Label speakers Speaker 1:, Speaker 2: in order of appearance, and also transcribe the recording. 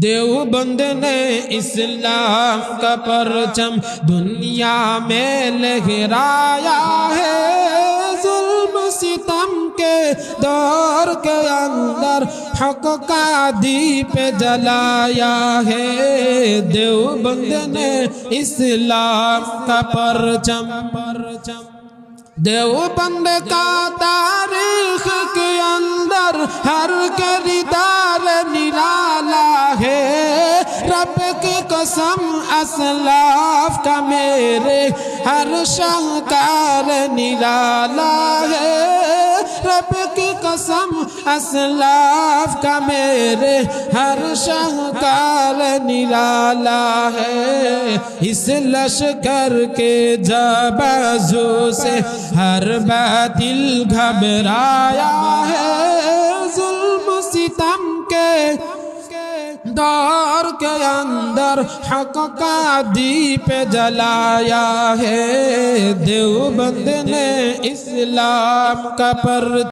Speaker 1: देवबंद ने इस्लाम का परचम दुनिया में लहराया है। जुल्म सितम के दौर के अंदर हक का दीप जलाया है। देवबंद ने इस्लाम का परचम देवबंद का तारीख के अंदर हर किरदार निराला है। रब की कसम असलाफ का मेरे हर शाहकार निराला है। रब की कसम असलाफ का मेरे हर शाहकार निराला है। इस लश्कर के जबाजू से हर बातिल घबराया है। जुल्म सितम के दौर के अंदर हक का दीप जलाया है। देवबंद ने इस्लाम का पर